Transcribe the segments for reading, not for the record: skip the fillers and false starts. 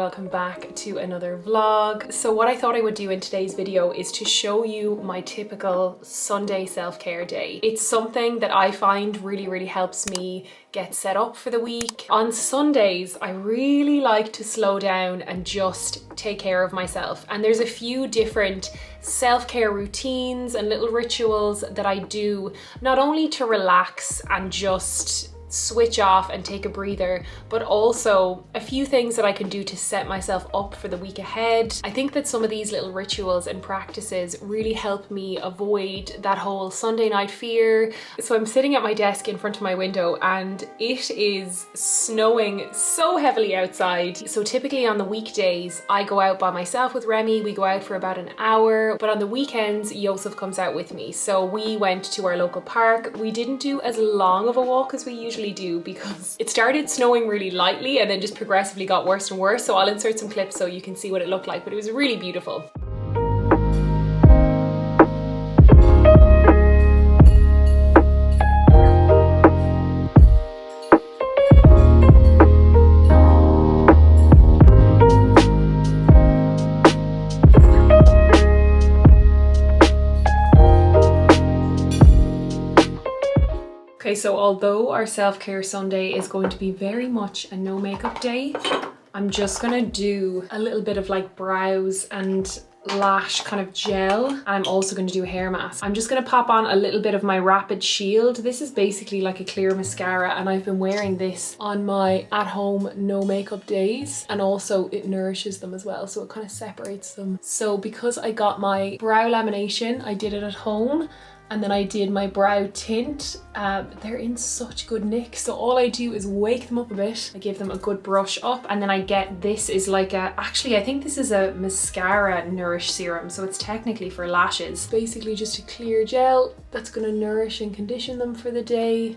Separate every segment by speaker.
Speaker 1: welcome back to another vlog. So what I thought I would do in today's video is to show you my typical Sunday self-care day. It's something that I find really helps me get set up for the week. On Sundays, I really like to slow down and just take care of myself. And there's a few different self-care routines and little rituals that I do, not only to relax and just switch off and take a breather, but also a few things that I can do to set myself up for the week ahead. I think that some of these little rituals and practices really help me avoid that whole Sunday night fear. So I'm sitting at my desk in front of my window and it is snowing so heavily outside. So typically on the weekdays, I go out by myself with Remy. We go out for about an hour, but on the weekends, Joseph comes out with me. So we went to our local park. We didn't do as long of a walk as we usually do because it started snowing really lightly and then just progressively got worse and worse. So I'll insert some clips so you can see what it looked like, but it was really beautiful. Okay, so although our self-care Sunday is going to be very much a no makeup day, I'm just gonna do a little bit of like brows and lash kind of gel, and I'm also going to do a hair mask. I'm just going to pop on a little bit of my Rapid Shield. This is basically like a clear mascara, and I've been wearing this on my at-home no makeup days, and also it nourishes them as well, so it kind of separates them. So because I got my brow lamination, I did it at home, and then I did my brow tint. They're in such good nick. So all I do is wake them up a bit. I give them a good brush up, and then I get, this is like a, actually I think this is a mascara Nourish serum. So it's technically for lashes. Basically just a clear gel that's gonna nourish and condition them for the day.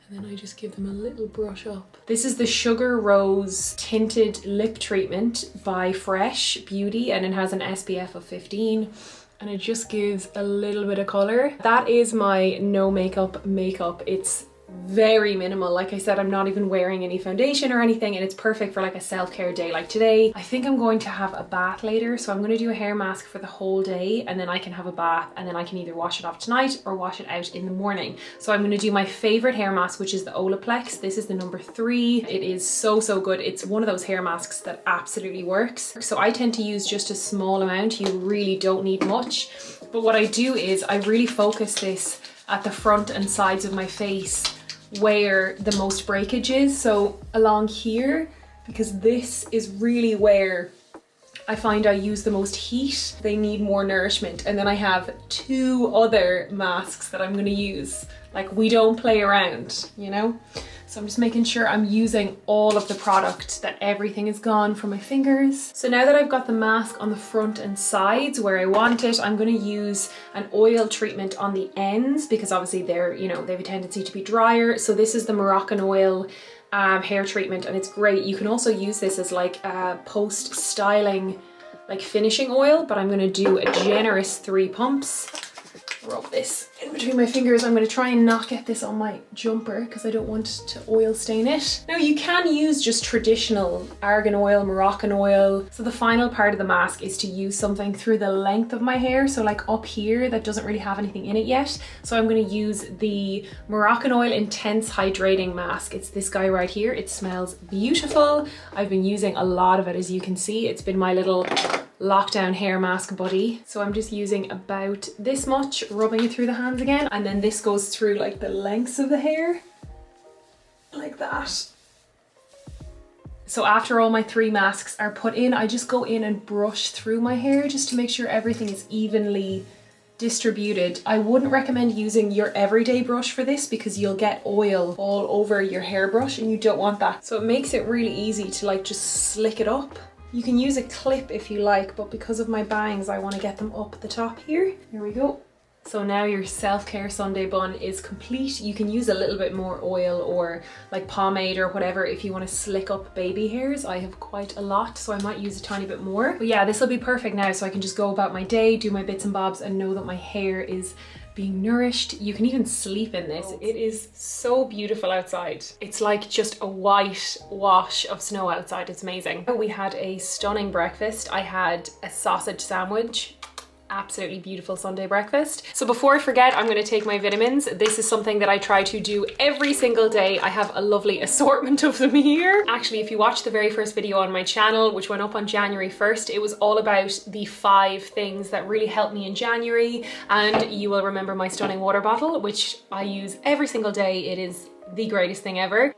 Speaker 1: And then I just give them a little brush up. This is the Sugar Rose Tinted Lip Treatment by Fresh Beauty, and it has an SPF of 15. And it just gives a little bit of color. That is my no makeup. It's very minimal. Like I said, I'm not even wearing any foundation or anything, and it's perfect for like a self-care day like today. I think I'm going to have a bath later, so I'm going to do a hair mask for the whole day, and then I can have a bath, and then I can either wash it off tonight or wash it out in the morning. So I'm going to do my favorite hair mask, which is the Olaplex. This is the number 3. It is so good. It's one of those hair masks that absolutely works. So I tend to use just a small amount. You really don't need much. But what I do is I really focus this at the front and sides of my face where the most breakage is, so along here, because this is really where I find I use the most heat. They need more nourishment. And then I have 2 other masks that I'm going to use. Like, we don't play around, you know? So I'm just making sure I'm using all of the product, that everything is gone from my fingers. So now that I've got the mask on the front and sides where I want it, I'm going to use an oil treatment on the ends, because obviously they're, you know, they have a tendency to be drier. So this is the Moroccan Oil hair treatment, and it's great. You can also use this as like a post-styling, like finishing oil, but I'm going to do a generous 3 pumps. Rub this in between my fingers. I'm going to try and not get this on my jumper because I don't want to oil stain it. Now you can use just traditional argan oil, Moroccan oil. So the final part of the mask is to use something through the length of my hair. So like up here that doesn't really have anything in it yet. So I'm going to use the Moroccan Oil Intense Hydrating Mask. It's this guy right here. It smells beautiful. I've been using a lot of it, as you can see. It's been my little lockdown hair mask buddy. So I'm just using about this much, rubbing it through the hands again, and then this goes through like the lengths of the hair like that. So after all my 3 masks are put in, I just go in and brush through my hair just to make sure everything is evenly distributed. I wouldn't recommend using your everyday brush for this because you'll get oil all over your hairbrush and you don't want that. So it makes it really easy to like just slick it up. You can use a clip if you like, but because of my bangs, I want to get them up the top here. Here we go. So now your self-care Sunday bun is complete. You can use a little bit more oil or like pomade or whatever if you want to slick up baby hairs. I have quite a lot, so I might use a tiny bit more. But yeah, this will be perfect now, so I can just go about my day, do my bits and bobs, and know that my hair is being nourished. You can even sleep in this. It is so beautiful outside. It's like just a white wash of snow outside. It's amazing. We had a stunning breakfast. I had a sausage sandwich. Absolutely beautiful Sunday breakfast. So before I forget, I'm going to take my vitamins. This is something that I try to do every single day. I have a lovely assortment of them here. Actually, if you watch the very first video on my channel, which went up on January 1st, it was all about the 5 things that really helped me in January. And you will remember my stunning water bottle, which I use every single day. It is the greatest thing ever.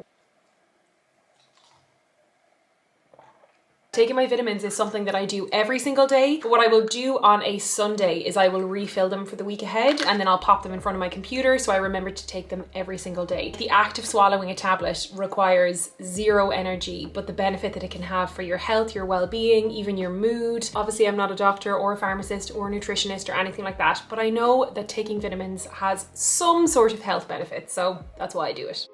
Speaker 1: Taking my vitamins is something that I do every single day, but what I will do on a Sunday is I will refill them for the week ahead, and then I'll pop them in front of my computer so I remember to take them every single day. The act of swallowing a tablet requires 0 energy, but the benefit that it can have for your health, your well-being, even your mood. Obviously, I'm not a doctor or a pharmacist or a nutritionist or anything like that, but I know that taking vitamins has some sort of health benefits, so that's why I do it.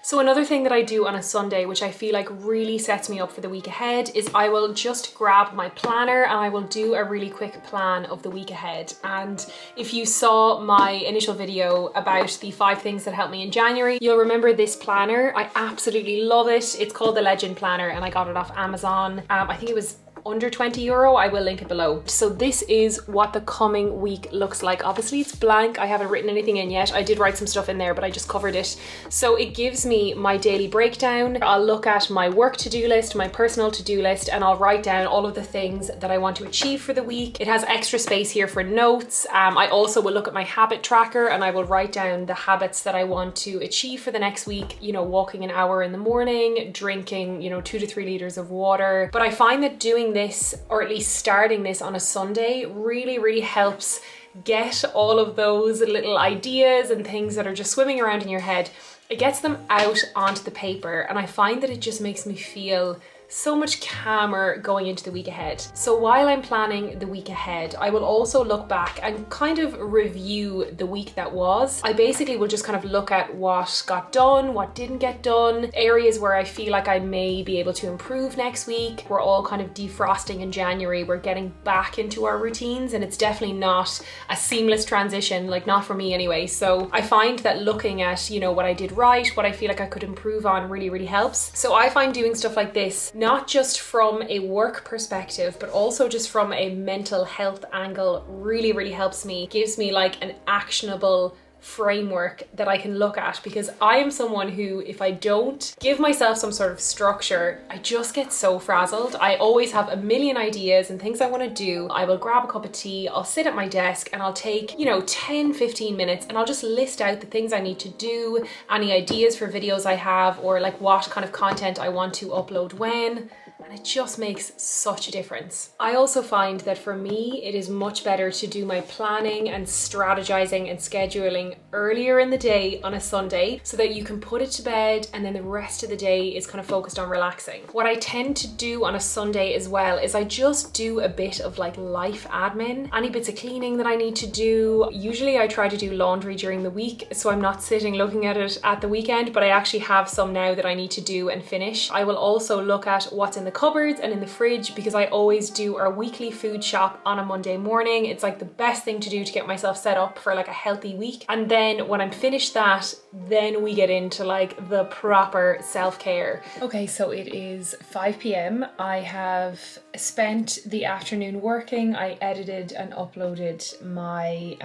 Speaker 1: So another thing that I do on a Sunday, which I feel like really sets me up for the week ahead, is I will just grab my planner and I will do a really quick plan of the week ahead. And if you saw my initial video about the 5 things that helped me in January, you'll remember this planner. I absolutely love it. It's called the Legend Planner and I got it off Amazon. I think it was under €20. I will link it below. So this is what the coming week looks like. Obviously it's blank. I haven't written anything in yet. I did write some stuff in there, but I just covered it. So it gives me my daily breakdown. I'll look at my work to-do list, my personal to-do list, and I'll write down all of the things that I want to achieve for the week. It has extra space here for notes. I also will look at my habit tracker and I will write down the habits that I want to achieve for the next week. You know, walking an hour in the morning, drinking, 2 to 3 liters of water. But I find that doing this, or at least starting this on a Sunday, really helps get all of those little ideas and things that are just swimming around in your head. It gets them out onto the paper, and I find that it just makes me feel so much calmer going into the week ahead. So while I'm planning the week ahead, I will also look back and kind of review the week that was. I basically will just kind of look at what got done, what didn't get done, areas where I feel like I may be able to improve next week. We're all kind of defrosting in January. We're getting back into our routines, and it's definitely not a seamless transition, like not for me anyway. So I find that looking at, what I did right, what I feel like I could improve on really helps. So I find doing stuff like this, not just from a work perspective, but also just from a mental health angle, really helps me. It gives me like an actionable framework that I can look at, because I am someone who, if I don't give myself some sort of structure, I just get so frazzled. I always have a million ideas and things I want to do. I will grab a cup of tea, I'll sit at my desk and I'll take 10-15 minutes and I'll just list out the things I need to do, any ideas for videos I have, or like what kind of content I want to upload when. And it just makes such a difference. I also find that for me, it is much better to do my planning and strategizing and scheduling earlier in the day on a Sunday, so that you can put it to bed and then the rest of the day is kind of focused on relaxing. What I tend to do on a Sunday as well is I just do a bit of like life admin, any bits of cleaning that I need to do. Usually I try to do laundry during the week, so I'm not sitting looking at it at the weekend, but I actually have some now that I need to do and finish. I will also look at what's in the cupboards and in the fridge, because I always do our weekly food shop on a Monday morning. It's like the best thing to do to get myself set up for like a healthy week. And then when I'm finished that, then we get into like the proper self-care. Okay, so it is 5 p.m. I have spent the afternoon working. I edited and uploaded my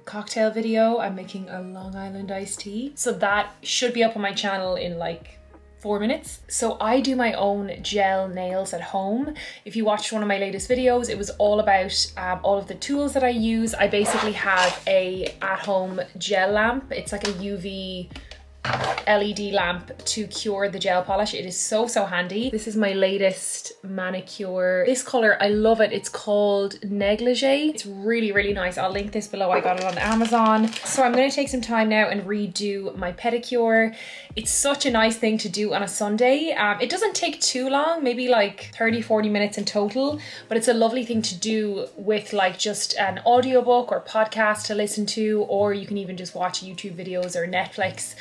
Speaker 1: cocktail video. I'm making a Long Island iced tea. So that should be up on my channel in like 4 minutes. So I do my own gel nails at home. If you watched one of my latest videos, it was all about all of the tools that I use. I basically have a at-home gel lamp. It's like a UV LED lamp to cure the gel polish. It is so handy. This is my latest manicure. This color, I love it. It's called Neglige. It's really nice. I'll link this below. I got it on Amazon. So I'm going to take some time now and redo my pedicure. It's such a nice thing to do on a Sunday. It doesn't take too long, maybe like 30-40 minutes in total, but it's a lovely thing to do with like just an audiobook or podcast to listen to, or you can even just watch YouTube videos or Netflix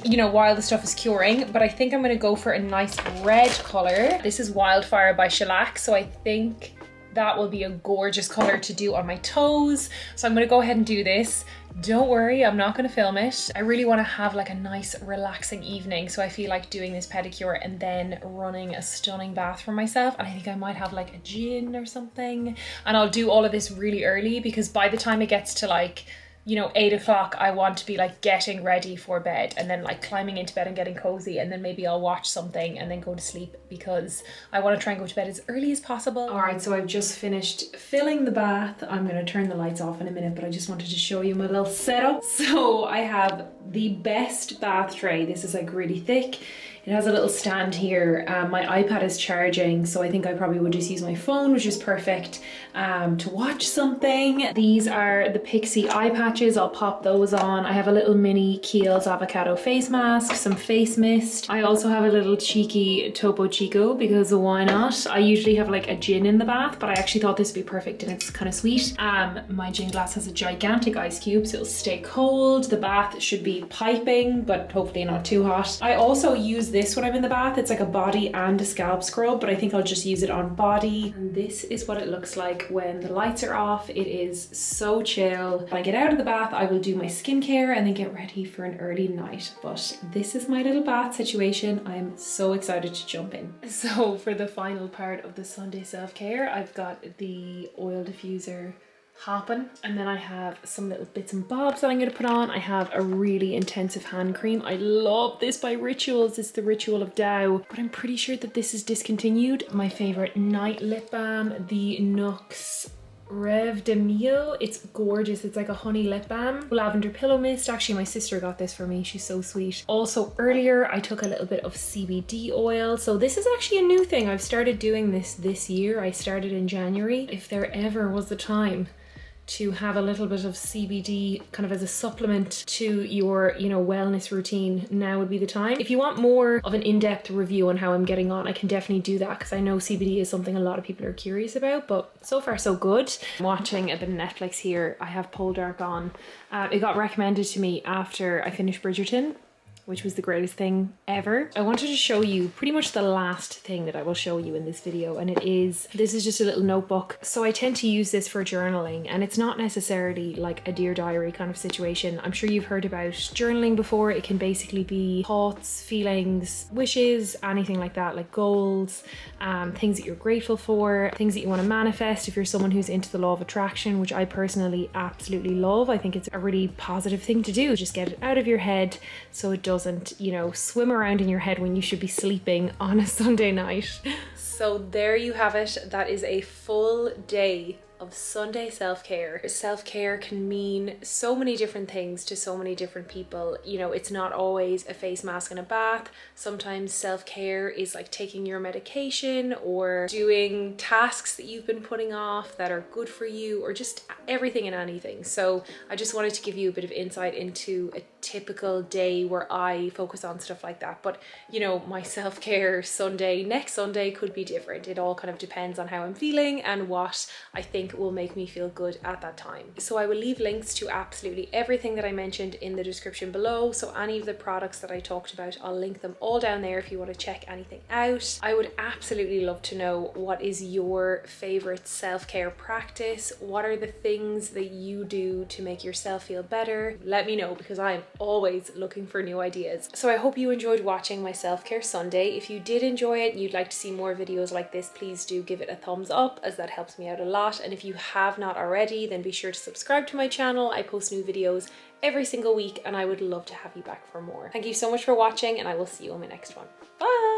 Speaker 1: you know, while the stuff is curing. But I think I'm gonna go for a nice red color. This is Wildfire by Shellac, so I think that will be a gorgeous color to do on my toes. So I'm gonna go ahead and do this. Don't worry, I'm not gonna film it. I really wanna have like a nice relaxing evening. So I feel like doing this pedicure and then running a stunning bath for myself. And I think I might have like a gin or something. And I'll do all of this really early because by the time it gets to like, you know, 8 o'clock, I want to be like getting ready for bed and then like climbing into bed and getting cozy, and then maybe I'll watch something and then go to sleep because I want to try and go to bed as early as possible. All right, so I've just finished filling the bath. I'm going to turn the lights off in a minute, but I just wanted to show you my little setup. So I have the best bath tray. This is like really thick. It has a little stand here. My iPad is charging, so I think I probably would just use my phone, which is perfect to watch something. These are the Pixi Eye Patches. I'll pop those on. I have a little mini Keihls Avocado face mask, some face mist. I also have a little cheeky Topo Chico because why not? I usually have like a gin in the bath, but I actually thought this would be perfect and it's kind of sweet. My gin glass has a gigantic ice cube, so it'll stay cold. The bath should be piping, but hopefully not too hot. I also use this when I'm in the bath. It's like a body and a scalp scrub, but I think I'll just use it on body. And this is what it looks like when the lights are off. It is so chill. When I get out of the bath, I will do my skincare and then get ready for an early night. But this is my little bath situation. I'm so excited to jump in. So for the final part of the Sunday self-care, I've got the oil diffuser hopping, and then I have some little bits and bobs that I'm going to put on. I have a really intensive hand cream. I love this by Rituals. It's the Ritual of Dow, but I'm pretty sure that this is discontinued. My favorite night lip balm, the Nuxe Rev de Mille. It's gorgeous. It's like a honey lip balm. Lavender pillow mist. Actually, my sister got this for me. She's so sweet. Also earlier, I took a little bit of CBD oil. So this is actually a new thing. I've started doing this year. I started in January. If there ever was the time to have a little bit of CBD kind of as a supplement to your, you know, wellness routine, now would be the time. If you want more of an in-depth review on how I'm getting on, I can definitely do that because I know CBD is something a lot of people are curious about, but so far so good. I'm watching a bit of Netflix here. I have Poldark on. It got recommended to me after I finished Bridgerton, which was the greatest thing ever. I wanted to show you pretty much the last thing that I will show you in this video, and this is just a little notebook. So I tend to use this for journaling, and it's not necessarily like a Dear Diary kind of situation. I'm sure you've heard about journaling before. It can basically be thoughts, feelings, wishes, anything like that, like goals, things that you're grateful for, things that you want to manifest if you're someone who's into the law of attraction, which I personally absolutely love. I think it's a really positive thing to do. Just get it out of your head so it doesn't, you know, swim around in your head when you should be sleeping on a Sunday night. So there you have it. That is a full day of Sunday self-care. Self-care can mean so many different things to so many different people. You know, it's not always a face mask and a bath. Sometimes self-care is like taking your medication or doing tasks that you've been putting off that are good for you, or just everything and anything. So I just wanted to give you a bit of insight into a typical day where I focus on stuff like that. But you know, my self-care Sunday, next Sunday, could be different. It all kind of depends on how I'm feeling and what I think will make me feel good at that time. So I will leave links to absolutely everything that I mentioned in the description below. So any of the products that I talked about, I'll link them all down there if you want to check anything out. I would absolutely love to know, what is your favorite self-care practice? What are the things that you do to make yourself feel better? Let me know, because I'm always looking for new ideas. So I hope you enjoyed watching my self-care Sunday. If you did enjoy it and you'd like to see more videos like this, please do give it a thumbs up, as that helps me out a lot. And if you have not already, then be sure to subscribe to my channel. I post new videos every single week and I would love to have you back for more. Thank you so much for watching, and I will see you on my next one. Bye!